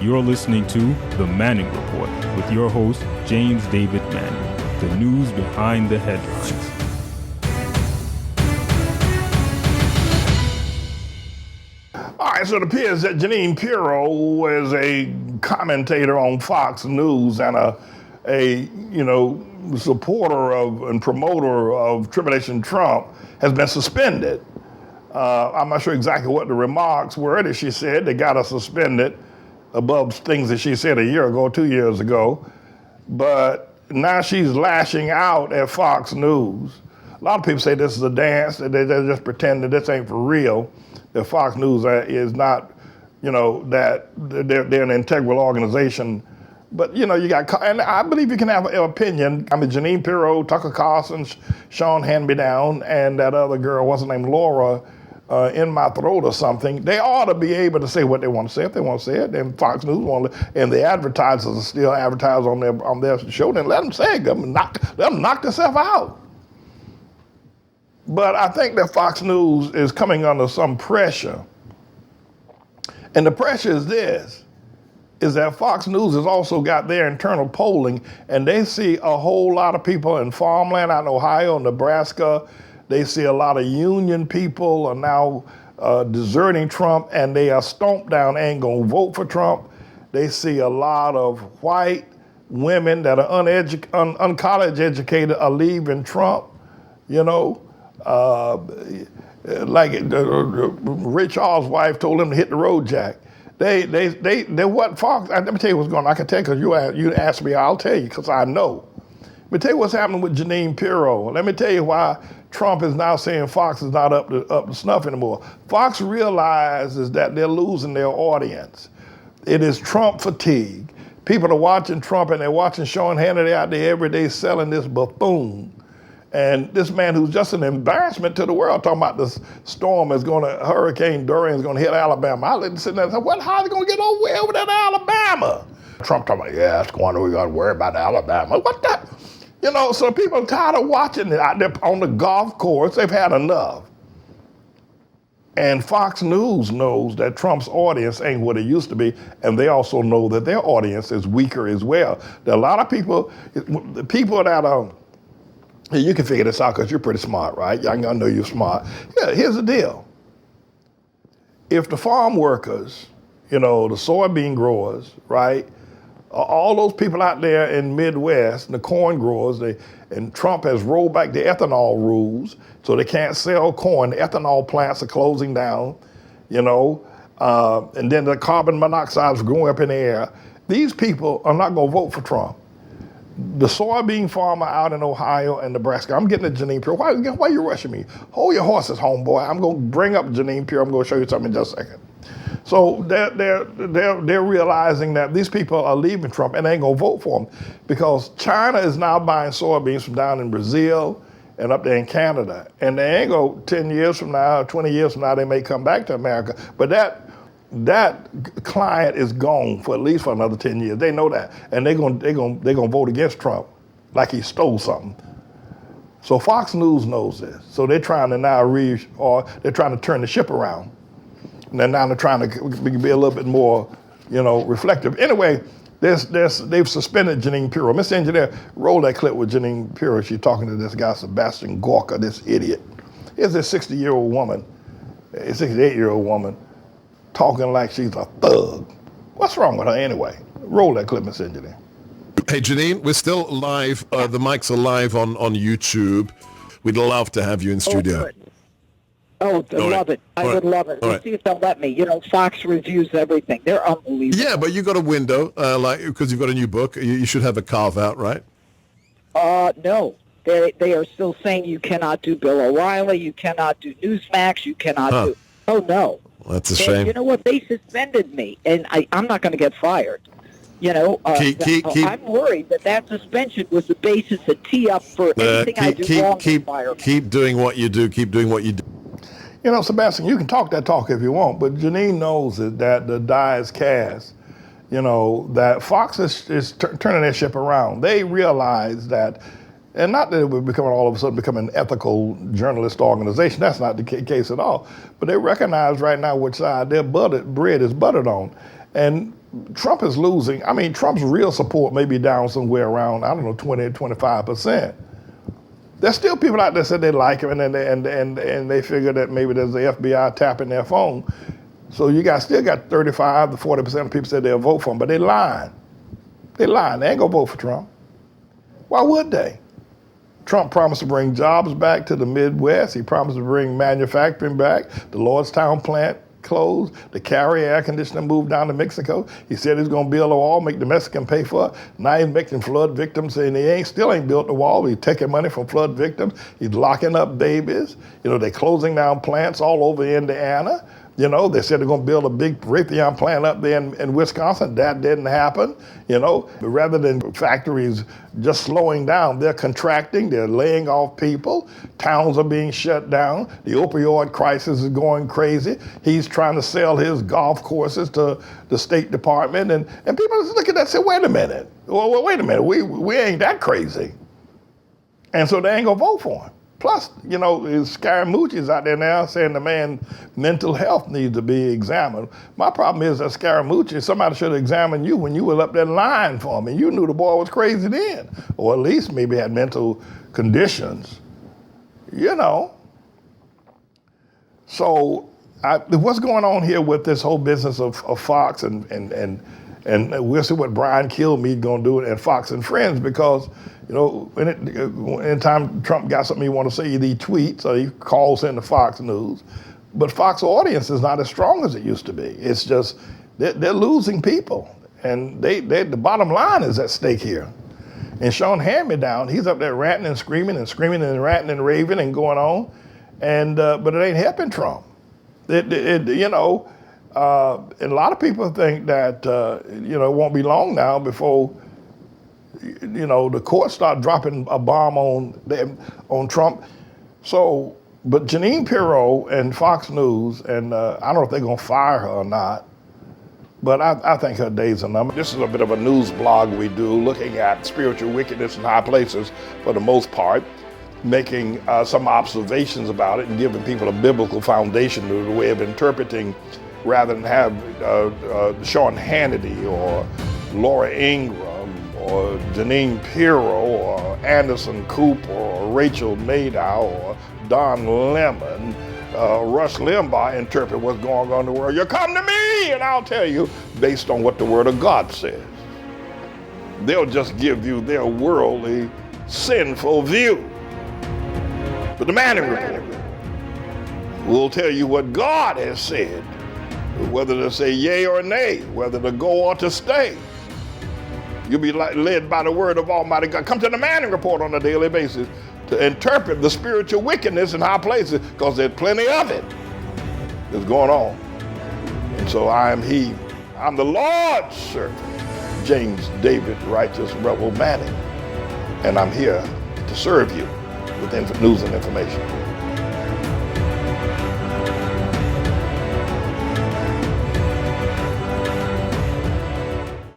You're listening to The Manning Report with your host, James David Manning. The news behind the headlines. All right, so it appears that Jeanine Pirro is a commentator on Fox News and a supporter of and promoter of Tribulation Trump has been suspended. I'm not sure exactly what the remarks were that she said. They got her suspended above things that she said a year ago, 2 years ago. But now she's lashing out at Fox News. A lot of people say this is a dance, that they're just pretending this ain't for real, that Fox News is not, that they're an integral organization. But, you got, and I believe you can have an opinion. I mean, Jeanine Pirro, Tucker Carlson, Sean Hand-Me-Down, and that other girl, what's her name, Laura, in my throat or something. They ought to be able to say what they want to say. If they want to say it, then Fox News want to, and the advertisers are still advertise on their show, then let them say it. Let them knock themselves out. But I think that Fox News is coming under some pressure. And the pressure is this, is that Fox News has also got their internal polling, and they see a whole lot of people in farmland out in Ohio, Nebraska. They see a lot of union people are now deserting Trump, and they are stomped down, ain't gonna vote for Trump. They see a lot of white women that are uncollege educated are leaving Trump, like Ray Charles' wife told him to hit the road, Jack. They what Fox, let me tell you what's going on. I can tell you because you asked me, I'll tell you because I know. Let me tell you what's happening with Jeanine Pirro. Let me tell you why Trump is now saying Fox is not up to snuff anymore. Fox realizes that they're losing their audience. It is Trump fatigue. People are watching Trump and they're watching Sean Hannity out there every day selling this buffoon. And this man who's just an embarrassment to the world, talking about this storm Hurricane Dorian is going to hit Alabama. I was sitting there and said, how are they going to get over that Alabama? Trump talking about, yeah, it's going to, we got to worry about Alabama. What the? So people are tired of watching it out there on the golf course. They've had enough. And Fox News knows that Trump's audience ain't what it used to be, and they also know that their audience is weaker as well. There are a lot of people that you can figure this out because you're pretty smart, right? I know you're smart. Yeah, here's the deal. If the farm workers, the soybean growers, right, all those people out there in Midwest, the corn growers, and Trump has rolled back the ethanol rules, so they can't sell corn. The ethanol plants are closing down, and then the carbon monoxide is growing up in the air. These people are not going to vote for Trump. The soybean farmer out in Ohio and Nebraska, I'm getting to Jeanine Pirro. Why are you rushing me? Hold your horses, homeboy. I'm going to bring up Jeanine Pirro. I'm going to show you something in just a second. So they're realizing that these people are leaving Trump and they ain't gonna vote for him because China is now buying soybeans from down in Brazil and up there in Canada. And they ain't go 10 years from now, 20 years from now, they may come back to America. But that client is gone for at least for another 10 years. They know that. And they're gonna vote against Trump like he stole something. So Fox News knows this. So they're trying to now they're trying to turn the ship around. And now they're trying to be a little bit more, reflective. Anyway, they've suspended Jeanine Pirro. Mr. Engineer, roll that clip with Jeanine Pirro. She's talking to this guy, Sebastian Gorka, this idiot. Here's this 60-year-old woman, a 68-year-old woman, talking like she's a thug. What's wrong with her anyway? Roll that clip, Mr. Engineer. Hey, Jeanine, we're still live. The mics are live on YouTube. We'd love to have you in studio. Good. Oh, I love it. I would love it. Let's see if they'll let me. Fox reviews everything. They're unbelievable. Yeah, but you got a window, because you've got a new book. You should have a carve out, right? No. They are still saying you cannot do Bill O'Reilly, you cannot do Newsmax, you cannot do... Oh, no. That's a shame. You know what? They suspended me, and I'm not going to get fired. I'm worried that suspension was the basis to tee up for anything I do wrong to fire me. Keep doing what you do. Keep doing what you do. Sebastian, you can talk that talk if you want, but Jeanine knows that the die is cast. That Fox is turning their ship around. They realize that, and not that it would all of a sudden become an ethical journalist organization. That's not the case at all. But they recognize right now which side their bread is buttered on. And Trump is losing. I mean, Trump's real support may be down somewhere around, 20, 25%. There's still people out there that say they like him, and they figure that maybe there's the FBI tapping their phone. So you still got 35 to 40% of people said they'll vote for him, but they lying. They lying. They ain't gonna vote for Trump. Why would they? Trump promised to bring jobs back to the Midwest. He promised to bring manufacturing back. The Lordstown plant closed. The Cary air conditioner moved down to Mexico. He said he's going to build a wall, make the Mexicans pay for it. Now he's making flood victims, and he still ain't built the wall. He's taking money from flood victims. He's locking up babies. They're closing down plants all over Indiana. They said they're going to build a big Raytheon plant up there in Wisconsin. That didn't happen. Rather than factories just slowing down, they're contracting. They're laying off people. Towns are being shut down. The opioid crisis is going crazy. He's trying to sell his golf courses to the State Department. And people just look at that and say, wait a minute. Well, wait a minute. We ain't that crazy. And so they ain't going to vote for him. Plus, Scaramucci's out there now saying the man's mental health needs to be examined. My problem is that Scaramucci, somebody should have examined you when you were up there lying for him, and you knew the boy was crazy then, or at least maybe had mental conditions, So what's going on here with this whole business of Fox and we'll see what Brian Kilmeade gonna do and Fox and Friends, because anytime Trump got something he want to say, he tweets or he calls into Fox News. But Fox audience is not as strong as it used to be. It's just they're losing people, and the bottom line is at stake here. And Sean Hand-Me-Down, he's up there ranting and screaming and ranting and raving and going on, and but it ain't helping Trump. And a lot of people think that it won't be long now before the courts start dropping a bomb on Trump. So, but Jeanine Pirro and Fox News, and I don't know if they're gonna fire her or not, but I think her days are numbered. This is a bit of a news blog we do, looking at spiritual wickedness in high places for the most part, making some observations about it and giving people a biblical foundation to the way of interpreting, rather than have Sean Hannity or Laura Ingraham or Jeanine Pirro or Anderson Cooper or Rachel Maddow or Don Lemon, Rush Limbaugh interpret what's going on in the world. You come to me and I'll tell you based on what the Word of God says. They'll just give you their worldly, sinful view. But the Manning Report will tell you what God has said, whether to say yea or nay, whether to go or to stay. You'll be led by the word of Almighty God. Come to the Manning Report on a daily basis to interpret the spiritual wickedness in high places, because there's plenty of it that's going on. And so I'm the Lord's servant, James David Righteous Rebel Manning, and I'm here to serve you with news and information.